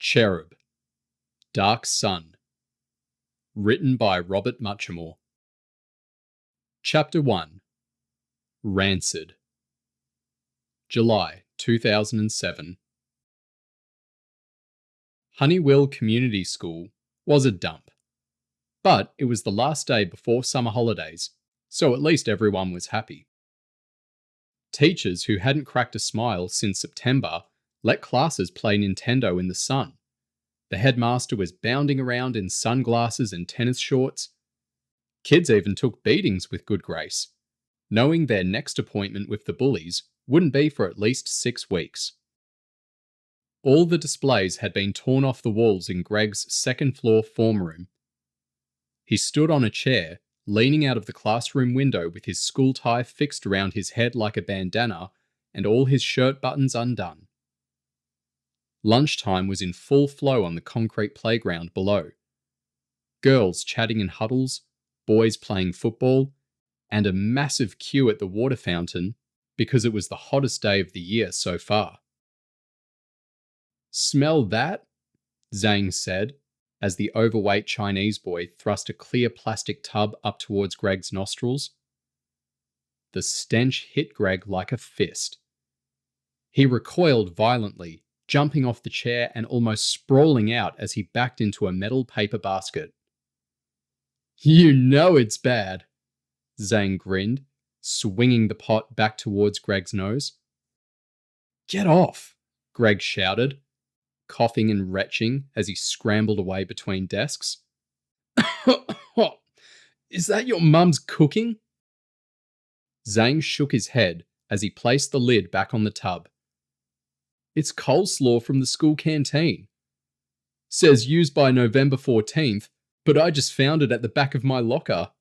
Cherub, Dark Sun. Written by Robert Muchamore. Chapter 1. Rancid. July 2007. Honeywell Community School was a dump. But it was the last day before summer holidays, so at least everyone was happy. Teachers who hadn't cracked a smile since September let classes play Nintendo in the sun. The headmaster was bounding around in sunglasses and tennis shorts. Kids even took beatings with good grace, knowing their next appointment with the bullies wouldn't be for at least 6 weeks. All the displays had been torn off the walls in Greg's second-floor form room. He stood on a chair, leaning out of the classroom window with his school tie fixed around his head like a bandana and all his shirt buttons undone. Lunchtime was in full flow on the concrete playground below. Girls chatting in huddles, boys playing football, and a massive queue at the water fountain because it was the hottest day of the year so far. "Smell that?" Zhang said, as the overweight Chinese boy thrust a clear plastic tub up towards Greg's nostrils. The stench hit Greg like a fist. He recoiled violently, jumping off the chair and almost sprawling out as he backed into a metal paper basket. "You know it's bad," Zhang grinned, swinging the pot back towards Greg's nose. "Get off," Greg shouted, coughing and retching as he scrambled away between desks. "Is that your mum's cooking?" Zhang shook his head as he placed the lid back on the tub. "It's coleslaw from the school canteen. Says used by November 14th, but I just found it at the back of my locker."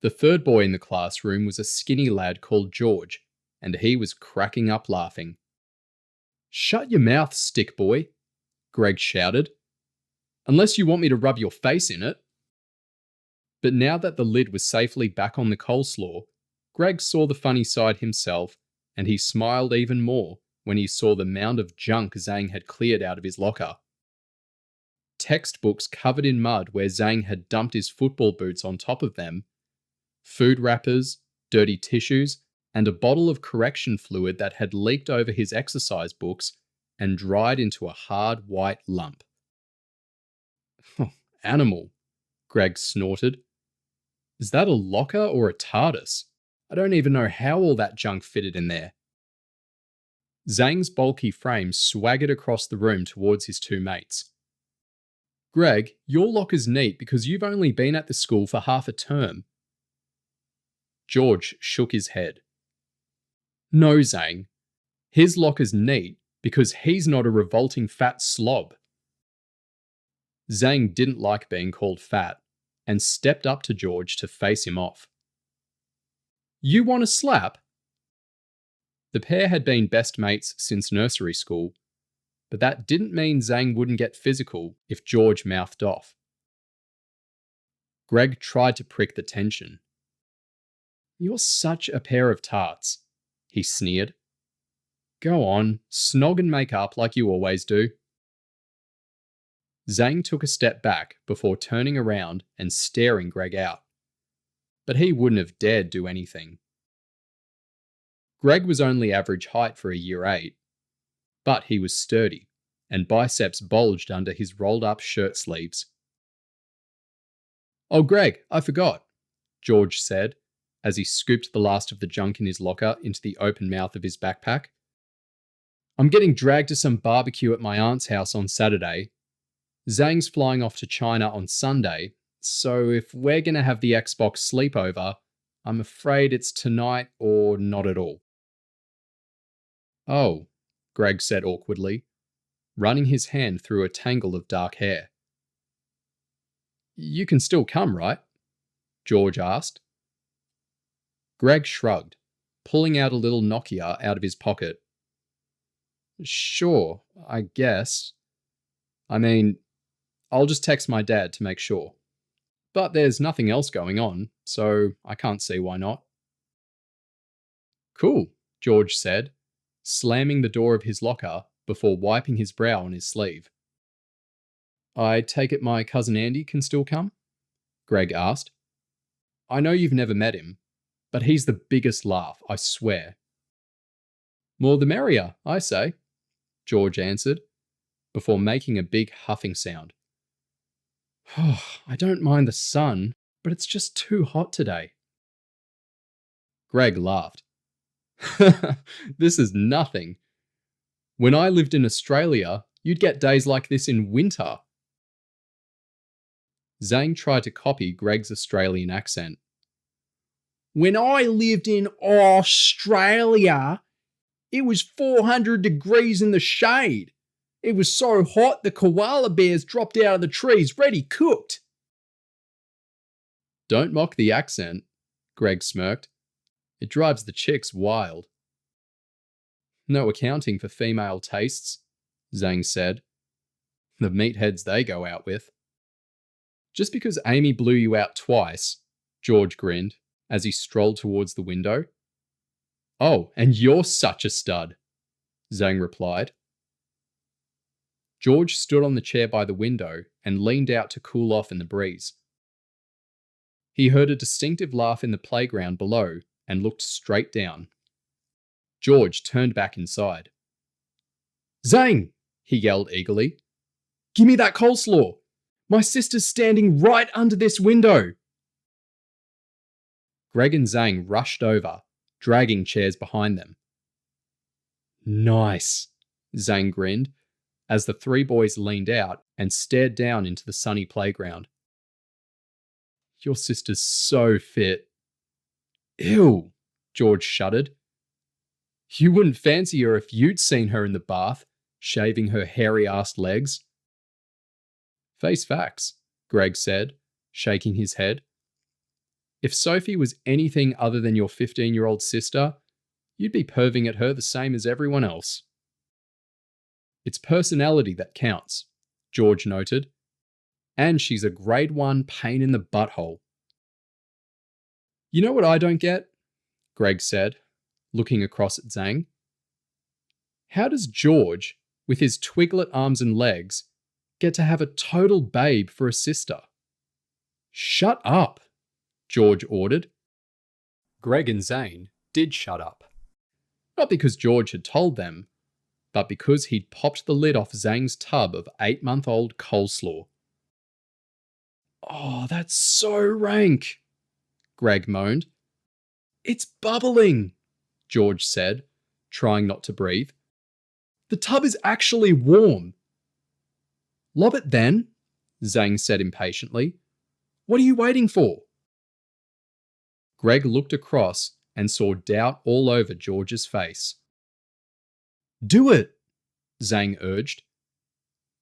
The third boy in the classroom was a skinny lad called George, and he was cracking up laughing. "Shut your mouth, stick boy," Greg shouted. "Unless you want me to rub your face in it." But now that the lid was safely back on the coleslaw, Greg saw the funny side himself, and he smiled even more when he saw the mound of junk Zhang had cleared out of his locker. Textbooks covered in mud where Zhang had dumped his football boots on top of them, food wrappers, dirty tissues, and a bottle of correction fluid that had leaked over his exercise books and dried into a hard white lump. "Animal," Greg snorted. "Is that a locker or a TARDIS? I don't even know how all that junk fitted in there." Zhang's bulky frame swaggered across the room towards his two mates. "Greg, your locker's neat because you've only been at the school for half a term." George shook his head. "No, Zhang. His locker's neat because he's not a revolting fat slob." Zhang didn't like being called fat and stepped up to George to face him off. "You want a slap?" The pair had been best mates since nursery school, but that didn't mean Zhang wouldn't get physical if George mouthed off. Greg tried to prick the tension. "You're such a pair of tarts," he sneered. "Go on, snog and make up like you always do." Zhang took a step back before turning around and staring Greg out. But he wouldn't have dared do anything. Greg was only average height for a year 8, but he was sturdy, and biceps bulged under his rolled-up shirt sleeves. "Oh, Greg, I forgot," George said, as he scooped the last of the junk in his locker into the open mouth of his backpack. "I'm getting dragged to some barbecue at my aunt's house on Saturday. Zhang's flying off to China on Sunday, so if we're going to have the Xbox sleepover, I'm afraid it's tonight or not at all." "Oh," Greg said awkwardly, running his hand through a tangle of dark hair. "You can still come, right?" George asked. Greg shrugged, pulling out a little Nokia out of his pocket. "Sure, I guess. I mean, I'll just text my dad to make sure. But there's nothing else going on, so I can't see why not." "Cool," George said, slamming the door of his locker before wiping his brow on his sleeve. I take it my cousin Andy can still come? Greg asked. I know you've never met him, but he's the biggest laugh, I swear. More the merrier, I say, George answered, before making a big huffing sound. I don't mind the sun, but it's just too hot today. Greg laughed. This is nothing. When I lived in Australia, you'd get days like this in winter. Zhang tried to copy Greg's Australian accent. When I lived in Australia, it was 400 degrees in the shade. It was so hot the koala bears dropped out of the trees ready cooked. Don't mock the accent, Greg smirked. It drives the chicks wild. No accounting for female tastes, Zhang said. The meatheads they go out with. Just because Amy blew you out twice, George grinned as he strolled towards the window. Oh, and you're such a stud, Zhang replied. George stood on the chair by the window and leaned out to cool off in the breeze. He heard a distinctive laugh in the playground below and looked straight down. George turned back inside. Zhang, he yelled eagerly. Give me that coleslaw. My sister's standing right under this window. Greg and Zhang rushed over, dragging chairs behind them. Nice, Zhang grinned as the three boys leaned out and stared down into the sunny playground. Your sister's so fit. Ew, George shuddered. You wouldn't fancy her if you'd seen her in the bath, shaving her hairy-assed legs. Face facts, Greg said, shaking his head. If Sophie was anything other than your 15-year-old sister, you'd be perving at her the same as everyone else. It's personality that counts, George noted. And she's a grade 1 pain in the butthole. You know what I don't get? Greg said, looking across at Zhang. How does George, with his twiglet arms and legs, get to have a total babe for a sister? Shut up, George ordered. Greg and Zane did shut up. Not because George had told them, but because he'd popped the lid off Zhang's tub of 8-month-old coleslaw. Oh, that's so rank, Greg moaned. It's bubbling, George said, trying not to breathe. The tub is actually warm. Lob it then, Zhang said impatiently. What are you waiting for? Greg looked across and saw doubt all over George's face. Do it, Zhang urged.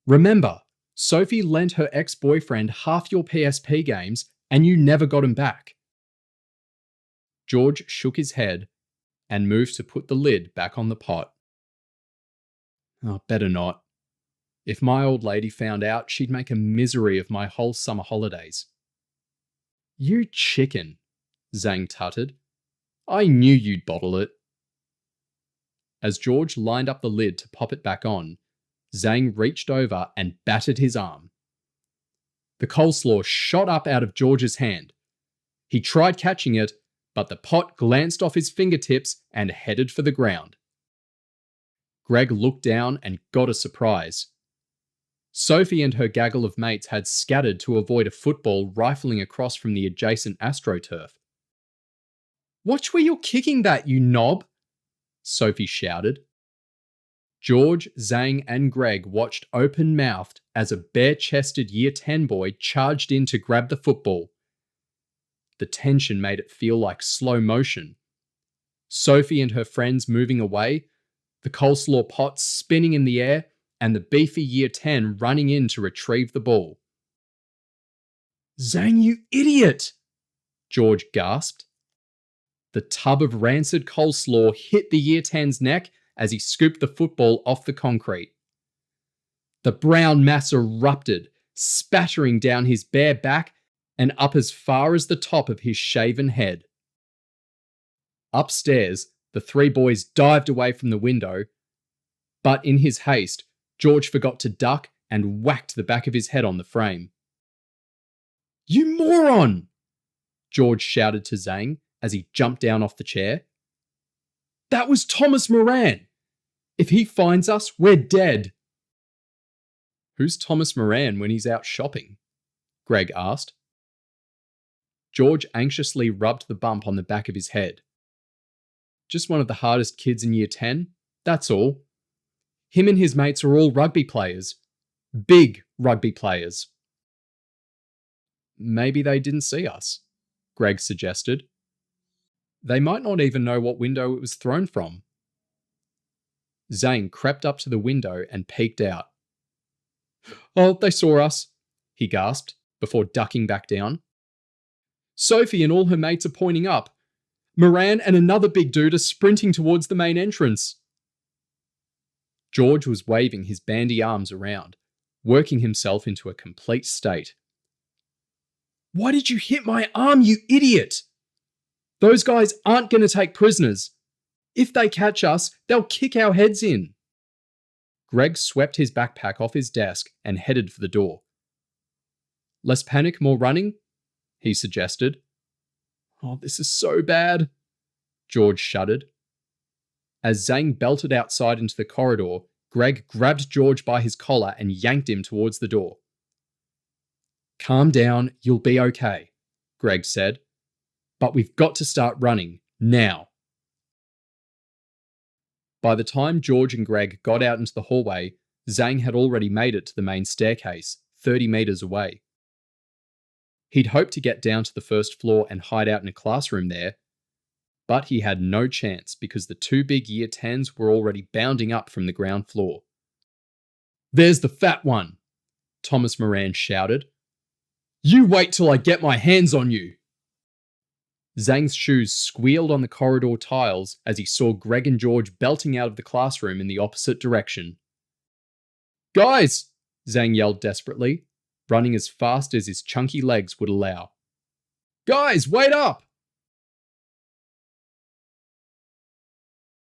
Remember, Sophie lent her ex-boyfriend half your PSP games and you never got him back. George shook his head and moved to put the lid back on the pot. Oh, better not. If my old lady found out, she'd make a misery of my whole summer holidays. You chicken, Zhang tutted. I knew you'd bottle it. As George lined up the lid to pop it back on, Zhang reached over and battered his arm. The coleslaw shot up out of George's hand. He tried catching it, but the pot glanced off his fingertips and headed for the ground. Greg looked down and got a surprise. Sophie and her gaggle of mates had scattered to avoid a football rifling across from the adjacent AstroTurf. Watch where you're kicking that, you knob, Sophie shouted. George, Zhang, and Greg watched open-mouthed as a bare-chested Year 10 boy charged in to grab the football. The tension made it feel like slow motion. Sophie and her friends moving away, the coleslaw pot spinning in the air, and the beefy Year 10 running in to retrieve the ball. Zhang, you idiot! George gasped. The tub of rancid coleslaw hit the Year 10's neck as he scooped the football off the concrete. The brown mass erupted, spattering down his bare back and up as far as the top of his shaven head. Upstairs, the three boys dived away from the window. But in his haste, George forgot to duck and whacked the back of his head on the frame. "You moron!" George shouted to Zhang as he jumped down off the chair. "That was Thomas Moran! If he finds us, we're dead!" "Who's Thomas Moran when he's out shopping?" Greg asked. George anxiously rubbed the bump on the back of his head. "Just one of the hardest kids in year 10, that's all. Him and his mates are all rugby players. Big rugby players." "Maybe they didn't see us," Greg suggested. "They might not even know what window it was thrown from." Zane crept up to the window and peeked out. "Oh, they saw us," he gasped, before ducking back down. "Sophie and all her mates are pointing up. Moran and another big dude are sprinting towards the main entrance." George was waving his bandy arms around, working himself into a complete state. "Why did you hit my arm, you idiot? Those guys aren't going to take prisoners. If they catch us, they'll kick our heads in." Greg swept his backpack off his desk and headed for the door. "Less panic, more running?" he suggested. "Oh, this is so bad," George shuddered. As Zhang belted outside into the corridor, Greg grabbed George by his collar and yanked him towards the door. "Calm down, you'll be okay," Greg said. "But we've got to start running, now." By the time George and Greg got out into the hallway, Zhang had already made it to the main staircase, 30 meters away. He'd hoped to get down to the first floor and hide out in a classroom there, but he had no chance because the two big year 10s were already bounding up from the ground floor. "There's the fat one," Thomas Moran shouted. "You wait till I get my hands on you." Zhang's shoes squealed on the corridor tiles as he saw Greg and George belting out of the classroom in the opposite direction. "Guys!" Zhang yelled desperately, running as fast as his chunky legs would allow. "Guys, wait up!"